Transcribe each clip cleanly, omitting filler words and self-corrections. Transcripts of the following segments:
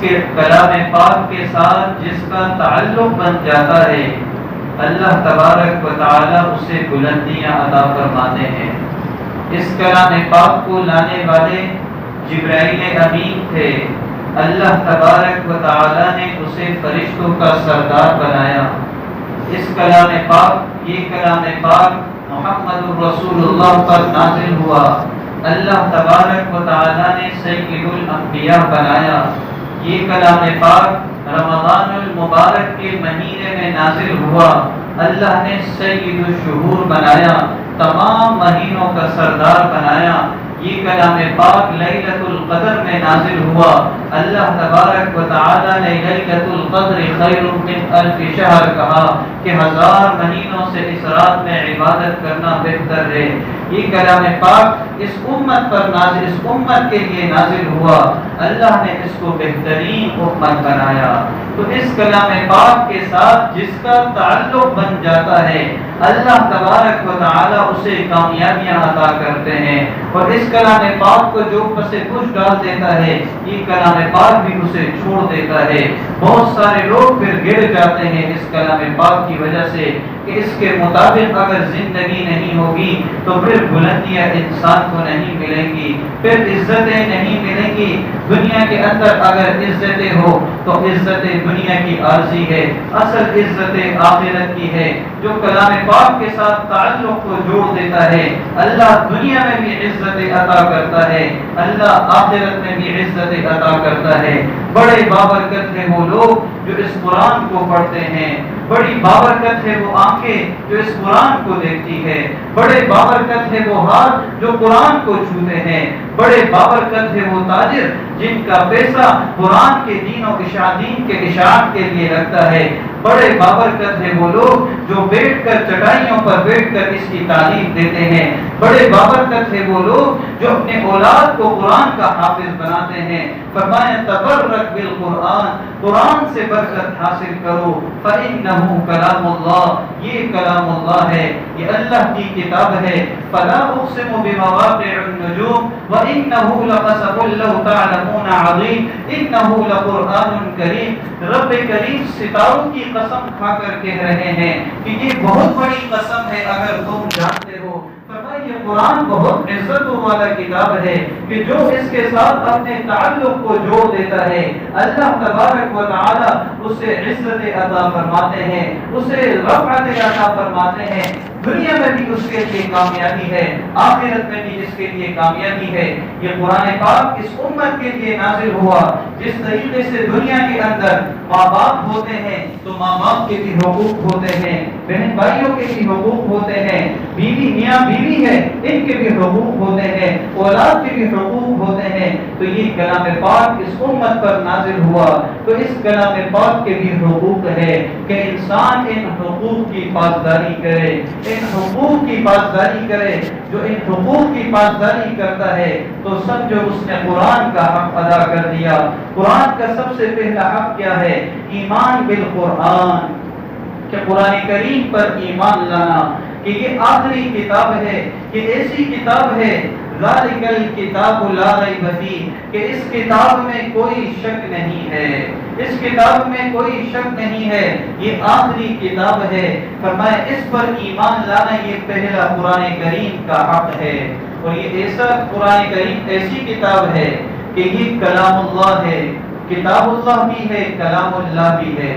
کے کلام پاک کے ساتھ جس کا تعلق بن جاتا ہے اللہ تبارک و تعالی اسے بلندیاں عطا فرماتے ہیں۔ اس کلام پاک کو لانے والے جبرائیل امین تھے، اللہ تبارک و تعالی نے اسے فرشتوں کا سردار بنایا۔ اس کلام پاک، یہ کلام پاک محمد رسول اللہ پر نازل ہوا، اللہ تبارک و تعالی نے سید الانبیاء بنایا۔ یہ کلام پاک رمضان المبارک کے مہینے میں نازل ہوا، اللہ نے سید الشہور بنایا، تمام مہینوں کا سردار بنایا۔ یہ کلام پاک لیلۃ القدر میں نازل ہوا، اللہ تبارک و تعالی نے لیلۃ القدر خیر من الف شہر کہا کہ 1000 مہینوں سے اس رات میں عبادت کرنا بہتر ہے۔ یہ کلام پاک اس امت پر نازل، اس امت کے لیے نازل ہوا، اللہ نے اس کو بہترین امت بنایا۔ تو اس کلام پاک کے ساتھ جس کا تعلق بن جاتا ہے اللہ تبارک و تعالی اسے کامیابیاں عطا کرتے ہیں، اور اس کلام پاک کو جو پس پش ڈال دیتا ہے یہ کلام پاک بھی اسے چھوڑ دیتا ہے۔ بہت سارے لوگ پھر گر جاتے ہیں اس کلام پاک کی وجہ سے کہ اس کے مطابق اگر زندگی نہیں ہوگی تو پھر بلندیاں انسان کو نہیں ملیں گی، پھر عزتیں نہیں ملیں گی۔ دنیا کے اندر اگر عزتیں ہو تو عزت دنیا کی عارضی ہے، اصل عزت آخرت کی ہے۔ جو کلام پاک کے ساتھ تعلق کو جوڑ دیتا ہے اللہ دنیا میں بھی عزت عطا کرتا ہے، اللہ آخرت میں بھی عزت عطا کرتا ہے۔ بڑے بابرکت ہیں وہ لوگ جو اس قرآن کو پڑھتے ہیں، بڑی بابرکت ہے وہ آنکھیں جو اس قرآن کو دیکھتی ہے، بڑے بابرکت ہے وہ ہاتھ جو قرآن کو چھوتے ہیں، بڑے بابرکت ہے وہ تاجر جن کا پیسہ قرآن کے دین و دین کے اشاعت کے لیے لگتا ہے، بڑے بابرکت ہے وہ لوگ جو بیٹھ کر چٹائیوں پر بیٹھ کر اس کی تعلیم دیتے ہیں، بڑے بابرکت ہے وہ لوگ جو اپنے اولاد کو قرآن کا حافظ بناتے ہیں۔ فرمایا تبرک بالقرآن، قرآن سے برکت حاصل کرو، فإنہ کلام اللہ، یہ کلام اللہ ہے، یہ اللہ کی کتاب ہے۔ فلا اقسم بمواقع النجوم وإنہ لقسم لو تعلمون عظیم انہ لقرآن کریم۔ رب کریم ستاروں کی قسم کھا کر کہہ رہے ہیں کہ یہ بہت بڑی قسم ہے اگر تم جانتے ہو۔ یہ قرآن بہت عزتوں والا کتاب ہے کہ جو اس کے ساتھ اپنے تعلق کو جوڑ دیتا ہے اللہ تبارک و تعالی اسے عزت عطا فرماتے ہیں، اسے رفعت عطا فرماتے ہیں۔ دنیا میں بھی اس کے لیے کامیابی ہے، آخرت میں بھی اس کے لیے کامیابی ہے۔ یہ قرآن پاک اس امت کے لیے نازل ہوا۔ جس طریقے سے دنیا کے اندر ماں باپ ہوتے ہیں تو ماں باپ کے بھی حقوق ہوتے ہیں، بہن بھائیوں کے بھی حقوق ہوتے ہیں، بیوی میاں بیوی ہے ان کے بھی حقوق ہوتے ہیں، اولاد کے بھی حقوق ہوتے ہیں۔ تو یہ کلام پاک اس امت پر نازل ہوا تو اس کلام پاک کے بھی حقوق ہے کہ انسان ان حقوق کی پاسداری کرے، ان حقوق کی پاسداری کرے۔ جو ان حقوق کی پاسداری کرتا ہے تو سمجھو اس نے قرآن کا حق ادا کر دیا۔ قرآن کا سب سے پہلا حق کیا ہے؟ ایمان بالقرآن، کہ قرآن کریم پر ایمان لانا کہ یہ آخری کتاب ہے، کہ ایسی کتاب ہے ذالک الکتاب لا ریب فیہ، کہ اس کتاب میں کوئی شک نہیں ہے، اس کتاب میں کوئی شک نہیں ہے، یہ آخری کتاب ہے۔ فرمایا اس پر ایمان لانا یہ پہلا قرآن کریم کا حق ہے، اور یہ ایسا قرآن کریم ایسی کتاب ہے کہ یہ کلام اللہ ہے، کتاب اللہ بھی ہے، کلام اللہ بھی ہے۔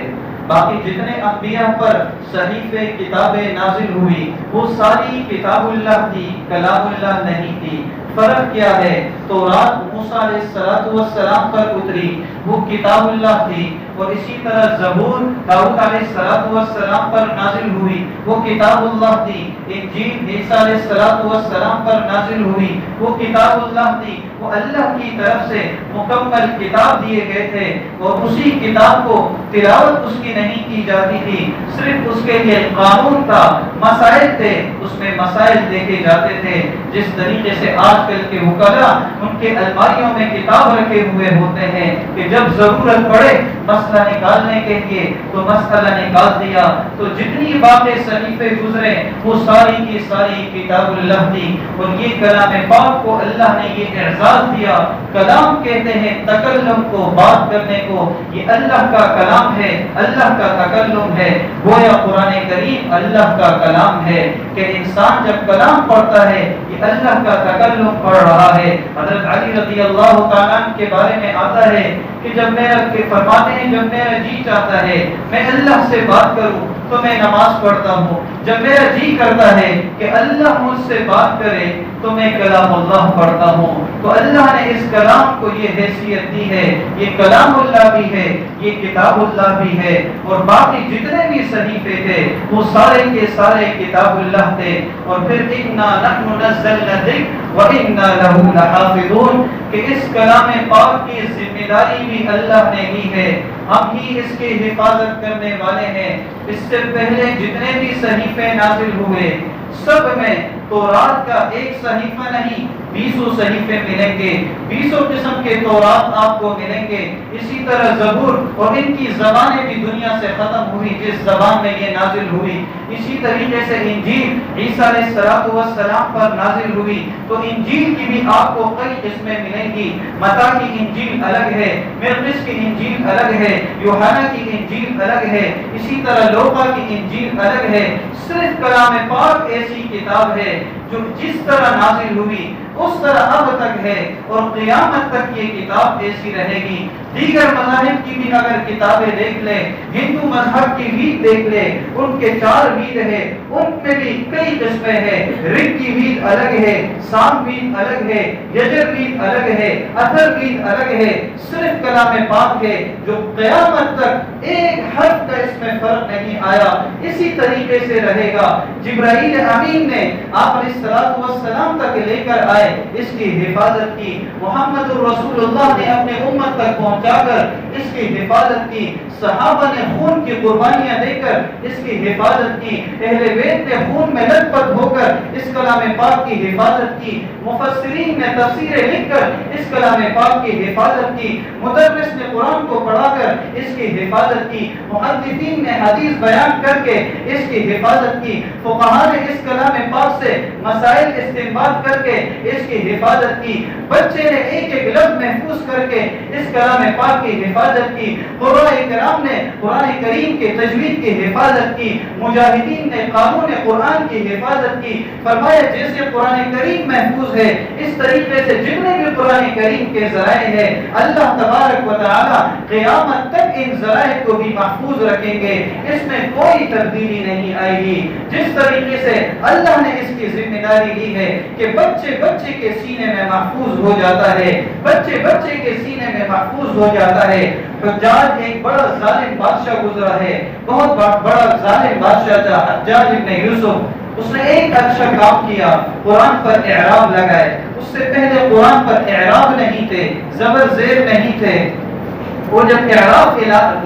باقی جتنے انبیاء پر صحیفے کتابیں نازل ہوئی وہ ساری کتاب اللہ تھی، کلام اللہ نہیں تھی۔ فرق کیا ہے؟ تورات موسیٰ علیہ السلام پر اتری، وہ کتاب اللہ تھی، اور اسی طرح زبور داؤد علیہ السلام پر نازل ہوئی، وہ کتاب اللہ تھی۔ انجیل عیسیٰ علیہ السلام پر نازل ہوئی، وہ کتاب اللہ تھی۔ وہ اللہ کی طرف سے مکمل کتاب دیے گئے تھے، اور اسی کتاب کو تلاوت اس کی نہیں کی جاتی تھی، صرف اس کے لیے قانون تھا، مسائل تھے، اس میں مسائل دیکھے جاتے تھے۔ جس طریقے سے آج کل کے وکلاء ان کے الماریوں میں کتاب رکھے ہوئے ہوتے ہیں کہ جب ضرورت پڑے مسئلہ نکالنے کے لیے تو مسئلہ نکال دیا. تو جتنی باتیں صحیفے گزرے وہ ساری کی ساری کتاب اللہ تھی. اور یہ کلام پاک کو اللہ نے یہ اعزاز دیا. کلام کہتے ہیں تکلم کو، بات کرنے کو. یہ اللہ کا کلام ہے، اللہ کا تکلم ہے. گویا قرآن کریم اللہ کا کلام ہے کہ انسان جب کلام پڑھتا ہے یہ اللہ کا تکلم پڑھ رہا ہے. حضرت علی رضی اللہ تعالیٰ کے بارے میں آتا ہے کہ جب میرا فرماتے ہیں جب میرا جی چاہتا ہے میں اللہ سے بات کروں تو میں نماز پڑھتا ہوں. جب میرا جی کرتا ہے کہ اللہ مجھ سے بات کرے تو میں کلام اللہ پڑھتا ہوں. تو اللہ نے اس کلام کو یہ حیثیت دی ہے. یہ کلام اللہ بھی ہے، یہ کتاب اللہ بھی ہے. اور باقی جتنے بھی صحیفے تھے وہ سارے کے سارے کتاب اللہ تھے. اور پھر اِنَّا نَحْنُ نَزَّلْنَا الذِّكْرَ وَإِنَّا لَهُ لَحَافِظُونَ کہ اس کلام پاک کی ذمہ داری بھی اللہ نے لی ہے. ہم ہی اس کی حفاظت کرنے والے ہیں. اس سے پہلے جتنے بھی صحیفے نازل ہوئے سب میں تورات کا ایک صحیفہ نہیں 20 صحیفے ملیں گے. 20 قسم کے تورات آپ کو ملیں گے. اسی طرح زبور اور ان کی زبانیں بھی دنیا سے ختم ہوئی جس زبان میں یہ نازل ہوئی. اسی طریقے سے انجیل عیسیٰ علیہ السلام پر نازل ہوئی. تو انجیل کی بھی آپ کو کئی قسمیں ملیں گی. متی کی انجیل الگ ہے، مرقس کی انجیل الگ ہے، یوحنا کی انجیل الگ ہے، اسی طرح لوقا کی انجیل الگ ہے. صرف کلام پاک ایسی کتاب ہے جو جس طرح نازل ہوئی اس طرح اب تک ہے اور قیامت تک یہ کتاب ایسی رہے گی. دیگر مذاہب کی بھی اگر کتابیں دیکھ لیں، ہندو مذہب کی بھی دیکھ لیں، ان کے 4 وید ہیں، ان میں بھی کئی قسمیں ہیں. رگ کی وید الگ ہے، سام وید الگ ہے، یجر وید الگ ہے، اتھر وید الگ ہے. صرف کلام پاک ہے جو قیامت تک ایک حرف کا اس میں فرق نہیں آیا، اسی طریقے سے رہے گا. جبرائیل امین نے آپ علیہ السلام تک لے کر آئے، اس کی حفاظت کی. محمد الرسول اللہ نے اپنے امت تک پہنچا کر اس کی حفاظت کی. صحابہ نے خون کی قربانیاں دے کر اس کی حفاظت کی. اہل بیت نے خون میں لت پت ہو کر اس کلام پاک کی حفاظت کی. مفسرین نے تفسیریں لکھ کر اس کلام پاک کی حفاظت کی. مدرس نے قرآن کو پڑھا کر اس کی حفاظت کی. محدثین نے حدیث بیان کر کے اس کی حفاظت کی. فقہاء نے اس کلام پاک سے مسائل استنباط کر کے اس کی حفاظت کی. بچے نے ایک ایک لفظ محفوظ کر کے اس کلام پاک کی حفاظت کی. قرآن کرام نے قرآن کریم کے تجوید کی حفاظت کی. مجاہدین نے قانون قرآن کی حفاظت کی. فرمایا جیسے قرآن کریم محفوظ ہے اس طریقے سے جتنے بھی قرآن کریم کے ذرائع ہیں اللہ تبارک و تعالی قیامت تک ان ذرائع کو بھی محفوظ رکھیں گے. اس میں کوئی تبدیلی نہیں آئے گی. جس طریقے سے اللہ نے اس کی ذمہ داری لی ہے کہ بچے بچے کے سینے میں محفوظ ہو جاتا ہے، بچے بچے کے سینے میں محفوظ ہو جاتا ہے. حجاج ایک بڑا ظالم بادشاہ گزرا ہے، بہت بڑا ظالم بادشاہ تھا حجاج ابن یوسف. اس نے ایک اچھا کام کیا، قرآن پر اعراب لگائے. اس سے پہلے قرآن پر اعراب نہیں تھے، زبر زیر نہیں تھے. وہ جب اعراب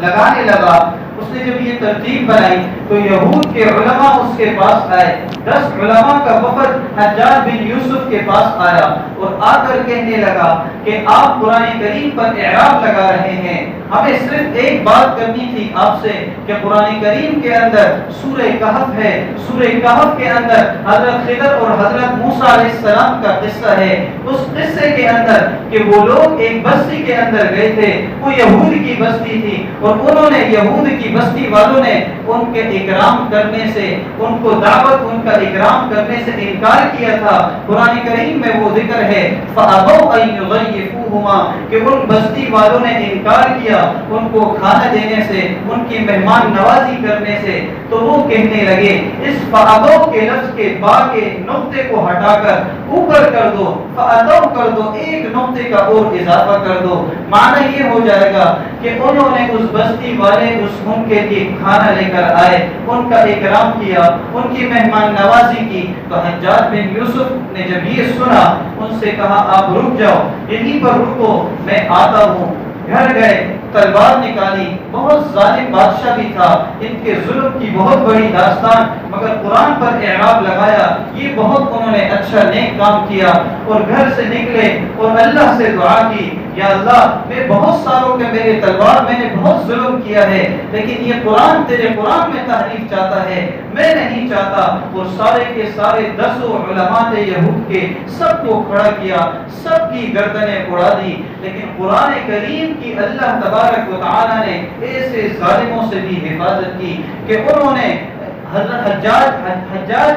لگانے لگا اس نے جب یہ ترتیب بنائی تو یہود کے علماء اس کے پاس آئے. 10 علماء کا وفد حجاج بن یوسف کے پاس آیا اور آ کر کہنے لگا کہ آپ قرآن کریم پر اعراب لگا رہے ہیں. ہمیں صرف ایک بات کرنی تھی آپ سے کہ قرآن کریم کے اندر سورہ کہف ہے. سورہ کہف کے اندر حضرت خضر اور حضرت موسیٰ علیہ السلام کا قصہ ہے. اس قصے کے اندر کہ وہ لوگ ایک بستی کے اندر گئے تھے، وہ یہود کی بستی تھی اور انہوں نے یہود کی بستی والوں نے ان کے اکرام کرنے سے، ان کو دعوت ان کا اکرام کرنے سے انکار کیا تھا. قرآن کریم میں وہ ذکر ہے فَأَبَوْا أَن يُضَيِّفُوهُمَا کہ ان بستی والوں نے انکار کیا ان کو کھانا دینے سے، ان کی مہمان نوازی کرنے سے. تو وہ کہنے لگے اس فَأَبَوْا کے لفظ کے با کے نقطے کو ہٹا کر اوپر کر دو، فَأَتَوْا کر دو، ایک نقطے کا اور اضافہ کر دو. معنی یہ ہو جائے گا کہ انہوں نے اس بستی والے ان کے لیے کھانا لے کر آئے، ان کا اکرام کیا، ان کی مہمان نوازی کی. تو حجاج بن یوسف نے جب یہ سنا ان سے کہا آپ رک جاؤ، یہیں پر رکو میں آتا ہوں. گھر گئے تلوار نکالی، بہت ظالم بادشاہ بھی تھا، ان کے ظلم کی بہت بڑی داستان، مگر قرآن پر اعراب لگایا، یہ بہت انہوں نے اچھا نیک کام کیا، اور گھر سے نکلے اور اللہ سے دعا کی، یا اللہ میں بہت سالوں کے میرے تلوار میں نے بہت ظلم کیا ہے، لیکن یہ قرآن تیرے قرآن میں تحریف چاہتا ہے، میں نہیں چاہتا، اور سارے کے سارے 10 علماء یہود کے سب کو کھڑا کیا، سب کی گردنیں اڑا دی، لیکن قرآن کریم کی اللہ تبارک و تعالی نے ایسے ظالموں سے بھی حفاظت کی کہ انہوں نے حجاج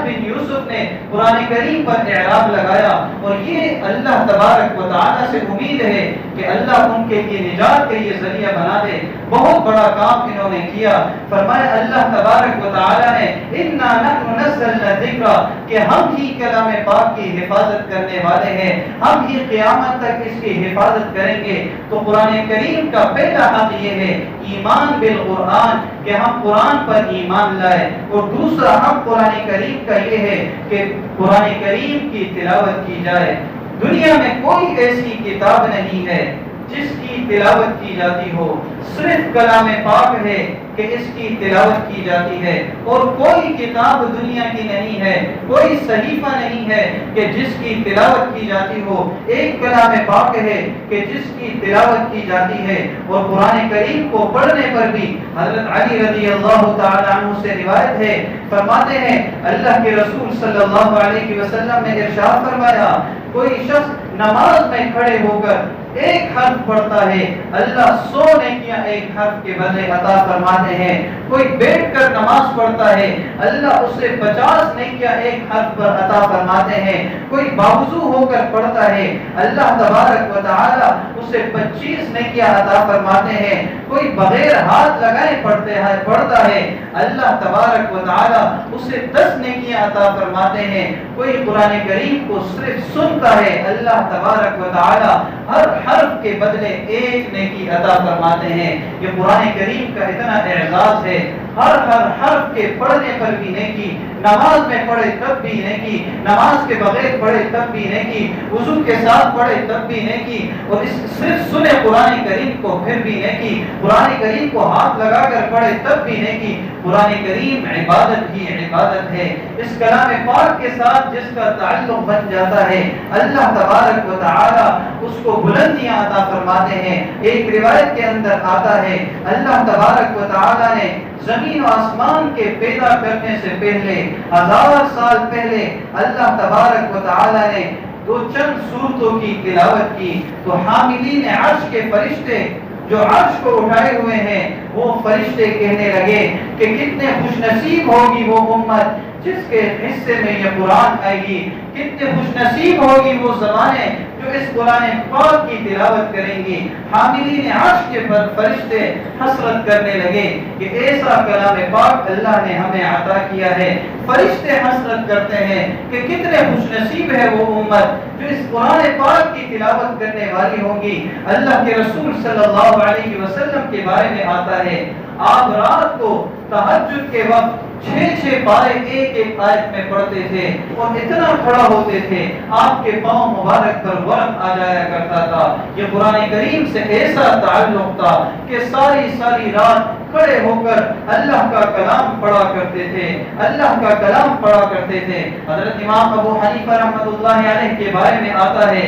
بن یوسف نے قرآن کریم پر اعراب لگایا، اور یہ اللہ تبارک و تعالی سے امید ہے کہ اللہ ان کے لیے نجات کا یہ ذریعہ بنا دے۔ بہت بڑا کام انہوں نے کیا، فرمایا اللہ تبارک و تعالی نے انا نحن نزلنا الذکر، کہ ہم ہی کلام پاک کی حفاظت کرنے والے ہیں، ہم ہی قیامت تک اس کی حفاظت کریں گے۔ تو قرآن کریم کا پہلا حق یہ ہے ایمان بالقرآن، کہ ہم قرآن پر ایمان لائے، اور دوسرا حق قرآن کریم کا یہ ہے کہ قرآن کریم کی تلاوت کی جائے۔ دنیا میں کوئی ایسی کتاب نہیں ہے جس کی تلاوت کی جاتی ہو، صرف کلام پاک ہے کہ اس کی تلاوت کی جاتی ہے، اور کوئی کتاب دنیا کی نہیں ہے، کوئی صحیفہ نہیں ہے کہ جس کی تلاوت کی جاتی ہو، ایک کلام پاک ہے کہ جس کی تلاوت کی جاتی ہے۔ اور قرآن کریم کو پڑھنے پر بھی حضرت علی رضی اللہ تعالی عنہ سے روایت ہے، فرماتے ہیں اللہ کے رسول صلی اللہ علیہ وسلم نے ارشاد فرمایا، کوئی شخص نماز میں کھڑے ہو کر ایک حرف پڑھتا ہے، اللہ 100 نیکیاں ایک حرف کے بدلے عطا فرماتے ہیں۔ کوئی بیٹھ کر نماز پڑھتا ہے، اللہ اسے 50 نیکیاں ایک حرف پر عطا فرماتے ہیں۔ کوئی باوضو ہو کر پڑھتا ہے، اللہ تبارک و تعالی اسے 25 نیکیاں عطا فرماتے ہیں۔ کوئی بغیر ہاتھ لگائے پڑھتا ہے، اللہ تبارک و تعالی اسے 10 نیکیاں عطا فرماتے ہیں۔ کوئی قرآن کریم کو صرف سنتا ہے، اللہ تبارک و تعالی ہر حرف کے بدلے ایک نیکی عطا فرماتے ہیں۔ یہ قرآن کریم کا اتنا اعزاز ہے، ہر حرف کے پڑھنے پر بھی نیکی، نماز میں پڑھے تب بھی نیکی، نماز کے بغیر پڑھے تب بھی نیکی، وضو کے ساتھ پڑھے تب بھی نیکی، اور اس صرف سنے قرآن کریم کو پھر بھی نیکی، قرآن کریم کو ہاتھ لگا کر پڑھے تب بھی نیکی۔ قرآن کریم عبادت ہی عبادت ہے۔ اس کلام پاک کے ساتھ جس کا تعلق بن جاتا ہے، اللہ تبارک و تعالی اس کو بلندیاں عطا فرماتے ہیں۔ ایک روایت کے اندر آتا ہے اللہ تبارک و تعالی نے زمین و آسمان کے پیدا کرنے سے پہلے 1000 سال پہلے اللہ تبارک و تعالی نے دو چند سورتوں کی تلاوت کی، تو حاملین عرش کے فرشتے جو عرش کو اٹھائے ہوئے ہیں وہ فرشتے کہنے لگے کہ کتنے خوش نصیب ہوگی وہ امت جس کے حصے میں یہ قرآن آئے گی، کتنے خوش نصیب ہوگی وہ زمانے جو اس قرآن پاک کی تلاوت کریں گی۔ حاملین عرش کے فرشتے حسرت کرنے لگے کہ ایسا کلام پاک اللہ نے ہمیں عطا کیا ہے۔ فرشتے حسرت کرتے ہیں کہ کتنے خوش نصیب ہے وہ امت جو اس قرآن پاک کی تلاوت کرنے والی ہوگی۔ اللہ کے رسول صلی اللہ علیہ وسلم کے بارے میں آتا ہے، آپ رات کو تہجد کے وقت 6 پارے ایک آیت میں پڑھتے تھے، اور اتنا کھڑا ہوتے تھے آپ کے پاؤں مبارک پر ورم آ جایا کرتا تھا۔ یہ قرآن کریم سے ایسا تعلق تھا کہ ساری رات کھڑے ہو کر اللہ کا کلام پڑھا کرتے تھے، اللہ کا کلام پڑھا کرتے تھے۔ حضرت امام ابو حنیفہ رحمۃ اللہ علیہ کے بارے میں آتا ہے،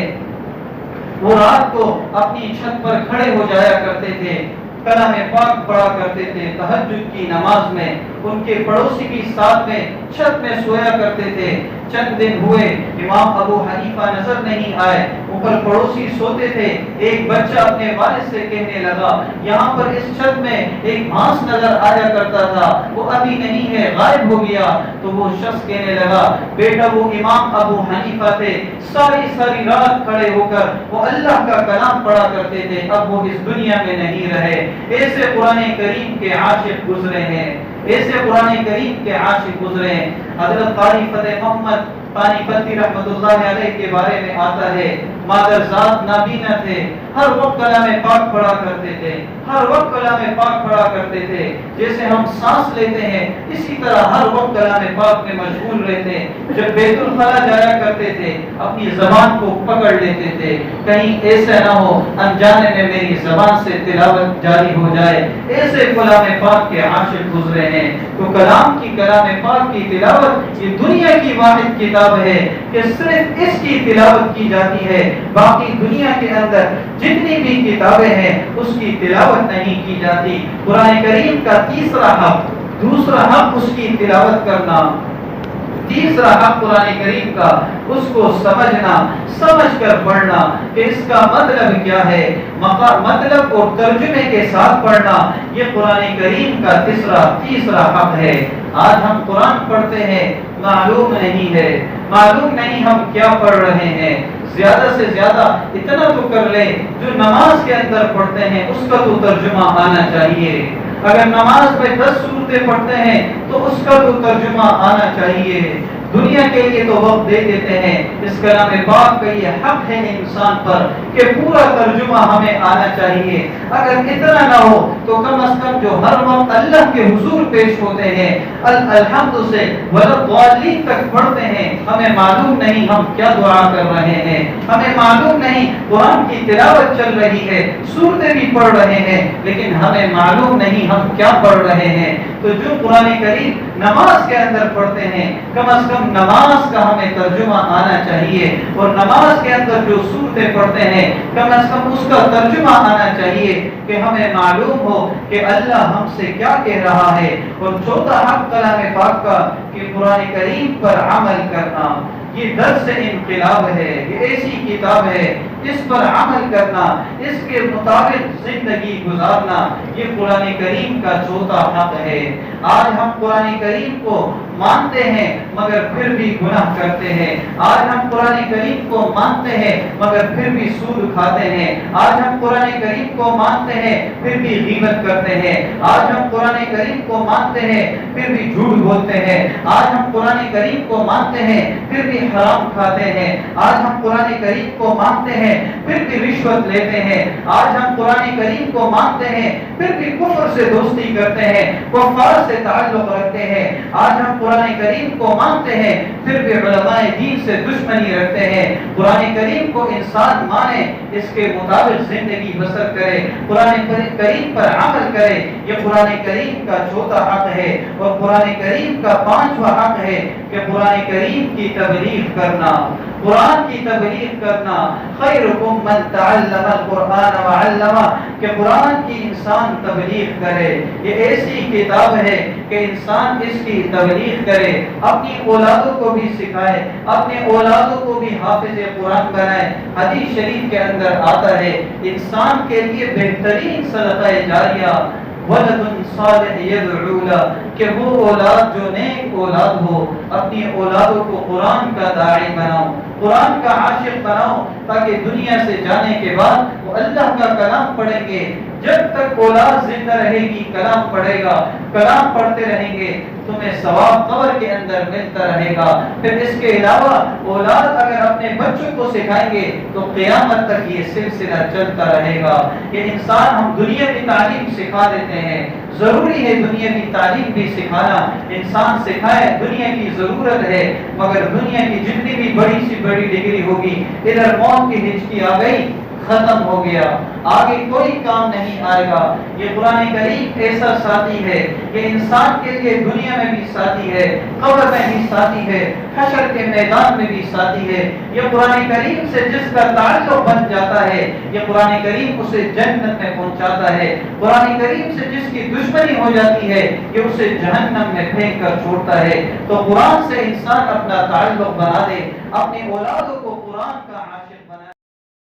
وہ رات کو اپنی چھت پر کھڑے ہو جایا کرتے تھے، کلام پاک پڑھا کرتے تھے۔ تہجد کی نماز میں ان کے پڑوسی بھی ساتھ میں چھت میں سویا کرتے تھے۔ چند دن ہوئے امام ابو حنیفہ نظر نہیں آئے، اوپر پڑوسی سوتے تھے۔ ایک بچہ اپنے والد سے کہنے لگا، یہاں پر اس چھت میں ایک بھانس نظر آیا کرتا تھا، وہ ابھی نہیں ہے، غائب ہو گیا۔ تو وہ شخص کہنے لگا، بیٹا وہ امام ابو حنیفہ تھے، ساری رات کھڑے ہو کر وہ اللہ کا کلام پڑھا کرتے تھے، اب وہ اس دنیا میں نہیں رہے۔ ایسے قرآن کریم کے عاشق گزرے ہیں، ایسے قرآن کریم کے عاشق گزرے ہیں۔ حضرت قاری فتح محمد پانی پتی رحمۃ اللہ علیہ کے بارے میں آتا ہے، مادرزاد نابینا تھے، ہر وقت کلام پاک پڑھا کرتے تھے، ہر وقت کلام پاک پڑھا کرتے تھے۔ جیسے ہم سانس لیتے ہیں اسی طرح ہر وقت کلام پاک میں مشغول رہتے۔ جب بیت الخلا جایا کرتے تھے اپنی زبان کو پکڑ لیتے تھے، کہیں ایسا نہ ہو انجانے میں میری زبان سے تلاوت جاری ہو جائے۔ ایسے کلام پاک کے عاشق گزرے ہیں۔ تو کلام پاک کی تلاوت یہ دنیا کی واحد کتاب ہے کہ صرف اس کی تلاوت کی جاتی ہے، باقی دنیا کے اندر جتنی بھی کتابیں ہیں اس کی تلاوت نہیں کی جاتی۔ قرآن کریم کا تیسرا حق، دوسرا حق اس کی تلاوت کرنا، تیسرا حق قرآن کریم کا اس کو سمجھنا، سمجھ کر پڑھنا کہ اس کا مطلب کیا ہے، مطلب اور ترجمے کے ساتھ پڑھنا، یہ قرآن کریم کا تیسرا حق ہے۔ آج ہم قرآن پڑھتے ہیں، معلوم نہیں ہم کیا پڑھ رہے ہیں۔ زیادہ سے زیادہ اتنا تو کر لیں جو نماز کے اندر پڑھتے ہیں اس کا تو ترجمہ آنا چاہیے۔ اگر نماز میں 10 سورتیں پڑھتے ہیں تو اس کا تو ترجمہ آنا چاہیے۔ دنیا کے لیے تو وقت دے دیتے ہیں، اس کلام پاک کا یہ حق ہے انسان پر کہ پورا ترجمہ ہمیں آنا چاہیے۔ اگر اتنا نہ ہو تو کم از کم جو ہر وقت اللہ کے حضور پیش ہوتے ہیں الحمد سے والضالین تک پڑھتے ہیں، ہمیں معلوم نہیں ہم کیا دعا کر رہے ہیں، ہمیں معلوم نہیں قرآن کی تلاوت چل رہی ہے، سورتیں بھی پڑھ رہے ہیں، لیکن ہمیں معلوم نہیں ہم کیا پڑھ رہے ہیں۔ تو جو قرآن کریم نماز کے اندر پڑھتے ہیں کم از کم نماز کا ہمیں ترجمہ آنا چاہیے، اور نماز کے اندر جو سورتیں پڑھتے ہیں کم از کم اس کا ترجمہ آنا چاہیے کہ ہمیں معلوم ہو کہ اللہ ہم سے کیا کہہ رہا ہے۔ اور چوتھا حق کلام پاک کا کہ قرآن کریم پر عمل کرنا، یہ درس انقلاب ہے، یہ ایسی کتاب ہے اس پر عمل کرنا، اس کے مطابق زندگی گزارنا، یہ قرآن کریم کا چوتھا حق ہے۔ آج ہم قرآن کریم کو مانتے ہیں مگر پھر بھی گناہ کرتے ہیں، آج ہم قرآن کریم کو مانتے ہیں مگر پھر بھی سود کھاتے ہیں، آج ہم قرآن کریم کو مانتے ہیں پھر بھی غیبت کرتے ہیں، آج ہم قرآن کریم کو مانتے ہیں پھر بھی جھوٹ بولتے ہیں، آج ہم قرآن کریم کو مانتے ہیں پھر بھی حرام کھاتے ہیں، آج ہم قرآن کریم کو مانتے ہیں پھر بھی رشوت لیتے ہیں، آج ہم قرآن کریم کو مانتے ہیں پھر بھی کفر سے دوستی کرتے ہیں، کفار سے تعلق رکھتے ہیں، آج ہم قرآن کریم کو مانتے ہیں پھر بھی علماء دین سے دشمنی رکھتے ہیں۔ قرآن کریم کو انسان مانے، اس کے مطابق زندگی بسر کرے، قرآن کریم پر عمل کرے، یہ قرآن کریم کا چوتھا حق ہے۔ اور قرآن کریم کا پانچواں حق ہے کہ قرآن کریم کی تبلیغ کرنا، قرآن کی تبلیغ کرنا۔ خیرکم من تعلم القرآن وعلمہ، کہ قرآن کی انسان تبلیغ کرے۔ یہ ایسی کتاب ہے کہ انسان اس کی تبلیغ کرے، اپنی اولادوں کو بھی سکھائے، اپنے اولادوں کو بھی حافظ قرآن بنائے۔ حدیث شریف کے اندر آتا ہے انسان کے لیے بہترین صدقہ جاریہ ولد صالح یدعو لہ، کہ وہ اولاد جو نیک اولاد ہو، اپنی اولادوں کو قرآن کا داعی بناؤ، قرآن کا عاشق بناؤ، تاکہ دنیا سے جانے کے بعد وہ اللہ کا کلام پڑھیں گے۔ جب تک اولاد زندہ رہے گی کلام پڑھے گا، کلام پڑھتے رہیں گے، تمہیں ثواب قبر کے اندر ملتا رہے گا۔ پھر اس کے علاوہ اولاد اگر اپنے بچوں کو سکھائیں گے تو قیامت تک یہ سلسلہ چلتا رہے گا۔ یہ انسان ہم دنیا کی تعلیم سکھا دیتے ہیں، ضروری ہے دنیا کی تعلیم بھی سکھانا، انسان سکھائے، دنیا کی ضرورت ہے، مگر دنیا کی جتنی بھی بڑی سی بڑی ڈگری ہوگی، ادھر موت کی ہچکی آ گئی، ختم ہو گیا، آگے کوئی کام نہیں آئے گا۔ یہ قرآن کریم ایسا ساتھی ہے کہ انسان کے لیے دنیا میں بھی ساتھی ہے، قبر میں بھی ساتھی ہے، حشر کے میدان میں بھی ساتھی ہے۔ یہ قرآن کریم سے جس کا تعلق بن جاتا ہے، یہ قرآن کریم اسے جنت میں پہنچاتا ہے۔ قرآن کریم سے جس کی دشمنی ہو جاتی ہے یہ اسے جہنم میں پھینک کر چھوڑتا ہے۔ تو قرآن سے انسان اپنا تعلق بنا دے، اپنی اولادوں کو قرآن کا